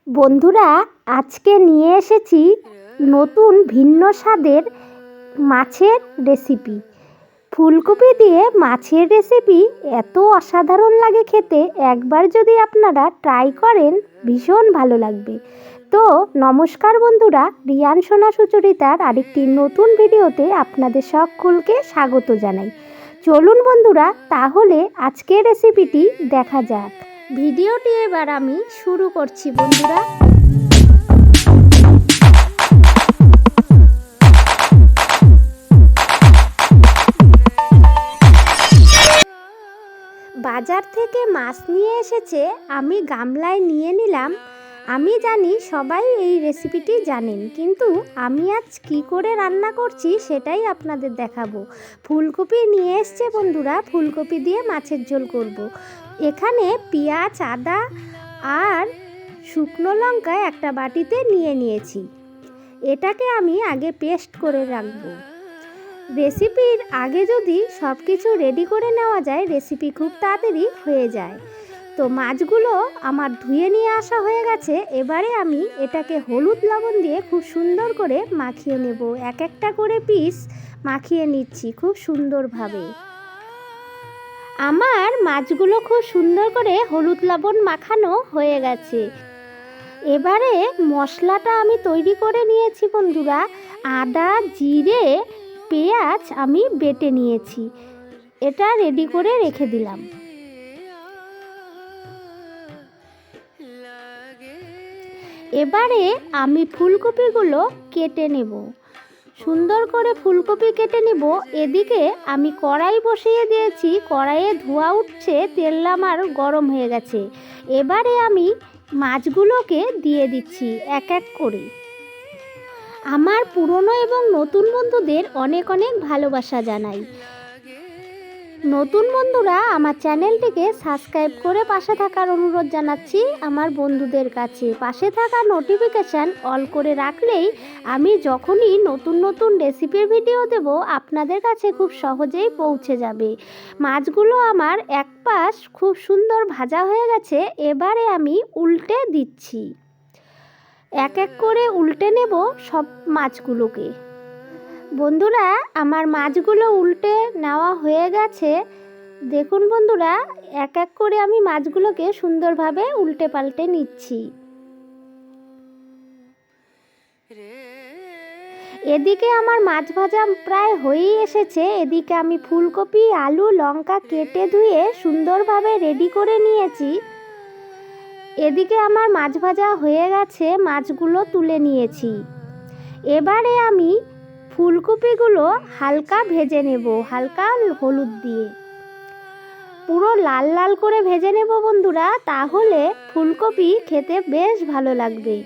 বন্ধুরা, আজকে নিয়ে এসেছি নতুন ভিন্ন স্বাদের মাছের রেসিপি। ফুলকপি দিয়ে মাছের রেসিপি এত অসাধারণ লাগে খেতে, একবার যদি আপনারা ট্রাই করেন ভীষণ ভালো লাগবে। তো নমস্কার বন্ধুরা, রিয়ান সোনা সুচরিতার আরেকটি নতুন ভিডিওতে আপনাদের সকলকে স্বাগত জানাই। চলুন বন্ধুরা, তাহলে আজকের রেসিপিটি দেখা যাক। ভিডিওটি এবার আমি শুরু করছি বন্ধুরা। বাজার থেকে মাছ নিয়ে এসেছে, আমি গামলায় নিয়ে নিলাম। আমি জানি সবাই এই রেসিপিটি জানেন, কিন্তু আমি আজ কী করে রান্না করছি সেটাই আপনাদের দেখাবো। ফুলকপি নিয়ে এসছে বন্ধুরা, ফুলকপি দিয়ে মাছের ঝোল করব। এখানে পেঁয়াজ, আদা আর শুকনো লঙ্কা একটা বাটিতে নিয়ে নিয়েছি। এটাকে আমি আগে পেস্ট করে রাখবো। রেসিপির আগে যদি সব কিছু রেডি করে নেওয়া যায়, রেসিপি খুব তাড়াতাড়ি হয়ে যায়। তো মাছগুলো আমার ধুয়ে নিয়ে আসা হয়ে গেছে। এবারে আমি এটাকে হলুদ লবণ দিয়ে খুব সুন্দর করে মাখিয়ে নেব। এক একটা করে পিস মাখিয়ে নিচ্ছি খুব সুন্দরভাবে। আমার মাছগুলো খুব সুন্দর করে হলুদ লবণ মাখানো হয়ে গেছে। এবারে মশলাটা আমি তৈরি করে নিয়েছি বন্ধুরা। আদা, জিরে, পেঁয়াজ আমি বেটে নিয়েছি, এটা রেডি করে রেখে দিলাম। এবারে আমি ফুলকপিগুলো কেটে নেব, সুন্দর করে ফুলকপি কেটে নেব। এদিকে আমি কড়াই বসিয়ে দিয়েছি, কড়াইয়ে ধোঁয়া উঠছে, তেল আমার গরম হয়ে গেছে। এবারে আমি মাছগুলোকে দিয়ে দিচ্ছি এক এক করে। আমার পুরনো এবং নতুন বন্ধুদের অনেক অনেক ভালোবাসা জানাই। নতুন বন্ধুরা আমার চ্যানেলটিকে সাবস্ক্রাইব করে পাশে থাকার অনুরোধ জানাচ্ছি আমার বন্ধুদের কাছে। পাশে থাকা নোটিফিকেশান অল করে রাখলেই আমি যখনই নতুন নতুন রেসিপির ভিডিও দেব আপনাদের কাছে খুব সহজেই পৌঁছে যাবে। মাছগুলো আমার এক পাশ খুব সুন্দর ভাজা হয়ে গেছে। এবারে আমি উল্টে দিচ্ছি, এক এক করে উল্টে নেব সব মাছগুলোকে। বন্ধুরা, আমার মাছগুলো উল্টে নেওয়া হয়ে গেছে। দেখুন বন্ধুরা, এক এক করে আমি মাছগুলোকে সুন্দরভাবে উল্টে পাল্টে নিচ্ছি। এদিকে আমার মাছ ভাজা প্রায় হয়েই এসেছে। এদিকে আমি ফুলকপি, আলু, লঙ্কা কেটে ধুয়ে সুন্দরভাবে রেডি করে নিয়েছি। এদিকে আমার মাছ ভাজা হয়ে গেছে, মাছগুলো তুলে নিয়েছি। এবারে আমি ফুলকপিগুলো হালকা ভেজে নেব, হালকা হলুদ দিয়ে পুরো লাল লাল করে ভেজে নেব বন্ধুরা, তাহলে ফুলকপি খেতে বেশ ভালো লাগবে।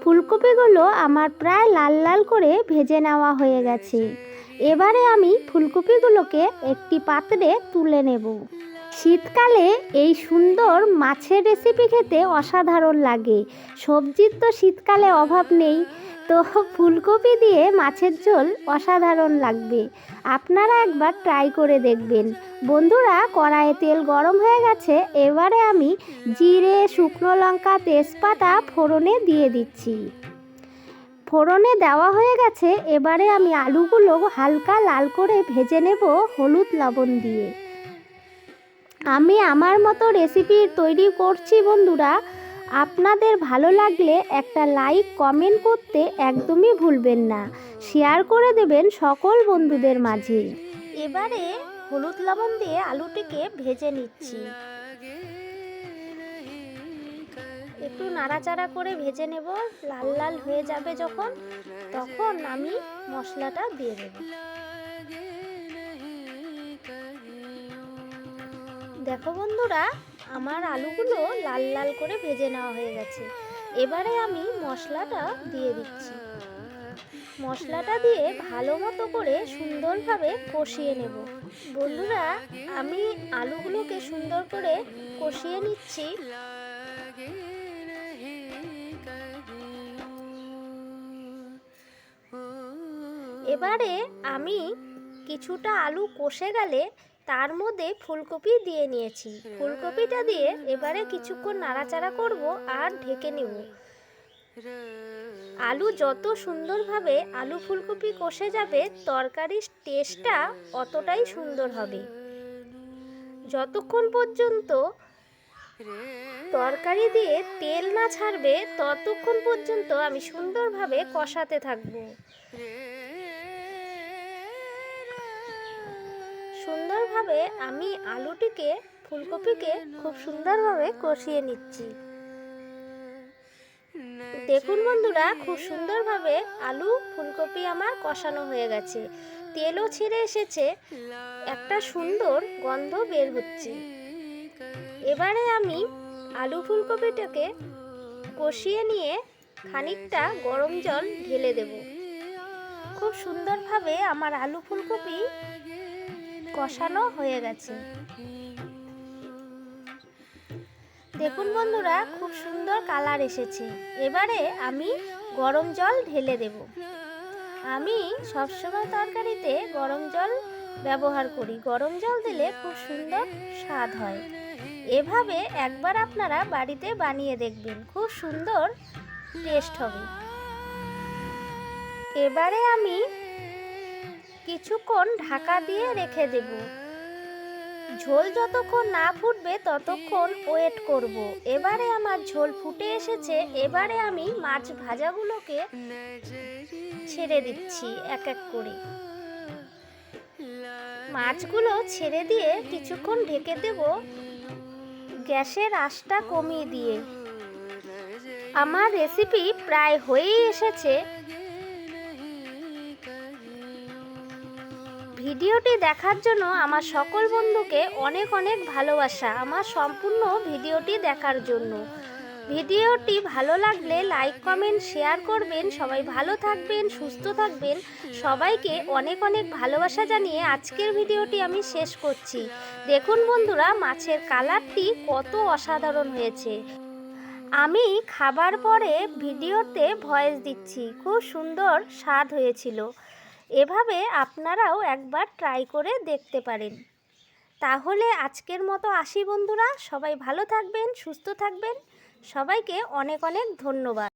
ফুলকপিগুলো আমার প্রায় লাল লাল করে ভেজে নেওয়া হয়ে গেছে। এবারে আমি ফুলকপিগুলোকে একটি পাত্রে তুলে নেব। শীতকালে এই সুন্দর মাছের রেসিপি খেতে অসাধারণ লাগে। সবজির তো শীতকালে অভাব নেই, তো ফুলকপি দিয়ে মাছের ঝোল অসাধারণ লাগবে। আপনারা একবার ট্রাই করে দেখবেন। বন্ধুরা, কড়াইয়ে তেল গরম হয়ে গেছে। এবারে আমি জিরে, শুকনো লঙ্কা, তেজপাতা ফোড়নে দিয়ে দিচ্ছি। ফোড়নে দেওয়া হয়ে গেছে। এবারে আমি আলুগুলো হালকা লাল করে ভেজে নেব হলুদ লবণ দিয়ে। আমি আমার মতো রেসিপি তৈরি করছি বন্ধুরা। আপনাদের ভালো লাগলে একটা লাইক, কমেন্ট করতে একদমই ভুলবেন না। শেয়ার করে দেবেন সকল বন্ধুদের মাঝে। এবারে হলুদ লবণ দিয়ে আলুটিকে ভেজে নিচ্ছি। একটু নাড়াচাড়া করে ভেজে নেব। লাল লাল হয়ে যাবে যখন, তখন আমি মশলাটা দিয়ে দেব। দেখো বন্ধুরা, আমার আলুগুলো লাল লাল করে ভেজে নেওয়া হয়ে গেছে। এবারে আমি মশলাটা দিয়ে দিচ্ছি। মশলাটা দিয়ে ভালো মতো করে সুন্দরভাবে কষিয়ে নেব। বন্ধুরা, আমি আলুগুলোকে সুন্দর করে কষিয়ে নিচ্ছি। এবারে আমি কিছুটা আলু কষে গেলে তার মধ্যে ফুলকপি দিয়ে নিয়েছি। ফুলকপিটা দিয়ে এবারে কিছুক্ষণ নাড়াচাড়া করব আর ঢেকে নেব। আলু যত সুন্দরভাবে আলু ফুলকপি কষে যাবে তরকারির টেস্টটা অতটাই সুন্দর হবে। যতক্ষণ পর্যন্ত তরকারি দিয়ে তেল না ছাড়বে ততক্ষণ পর্যন্ত আমি সুন্দরভাবে কষাতে থাকবো। সুন্দরভাবে আমি আলুটিকে ফুলকপিকে খুব সুন্দরভাবে কষিয়ে নিচ্ছি। দেখুন বন্ধুরা, খুব সুন্দরভাবে আলু ফুলকপি আমার কষানো হয়ে গেছে, তেলও ছেড়ে এসেছে, একটা সুন্দর গন্ধ বের হচ্ছে। এবারে আমি আলু ফুলকপিটাকে কষিয়ে নিয়ে খানিকটা গরম জল ঢেলে দেব। খুব সুন্দরভাবে আমার আলু ফুলকপি কষানো হয়ে গেছে। দেখুন বন্ধুরা, খুব সুন্দর কালার এসেছে। এবারে আমি গরম জল ঢেলে দেব। আমি সবসময় তরকারিতে গরম জল ব্যবহার করি। গরম জল দিলে খুব সুন্দর স্বাদ হয়। এভাবে একবার আপনারা বাড়িতে বানিয়ে দেখবেন, খুব সুন্দর টেস্ট হবে। এবারে আমি কিছুক্ষণ ঢাকা দিয়ে রেখে দেব। ঝোল যতক্ষণ না ফুটবে ততক্ষণ ওয়েট করব। এবারে আমার ঝোল ফুটে এসেছে। এবারে আমি মাছ ভাজাগুলোকে ছেড়ে দিচ্ছি এক এক করে। মাছগুলো ছেড়ে দিয়ে কিছুক্ষণ ঢেকে দেব গ্যাসের আঁচটা কমিয়ে দিয়ে। আমার রেসিপি প্রায় হয়েই এসেছে। ভিডিওটি দেখার জন্য আমার সকল বন্ধুকে অনেক অনেক ভালোবাসা, আমার সম্পূর্ণ ভিডিওটি দেখার জন্য। ভিডিওটি ভালো লাগলে লাইক কমেন্ট শেয়ার করবেন। সবাই ভালো থাকবেন, সুস্থ থাকবেন। সবাইকে অনেক অনেক ভালোবাসা জানিয়ে আজকের ভিডিওটি আমি শেষ করছি। দেখুন বন্ধুরা, মাছের কালারটি কত অসাধারণ হয়েছে। আমি খাবার পরে ভিডিওতে ভয়েস দিচ্ছি, খুব সুন্দর স্বাদ হয়েছিল। এভাবে আপনারাও একবার ট্রাই করে দেখতে পারেন। তাহলে আজকের মতো আসি বন্ধুরা, সবাই ভালো থাকবেন, সুস্থ থাকবেন। সবাইকে অনেক অনেক ধন্যবাদ।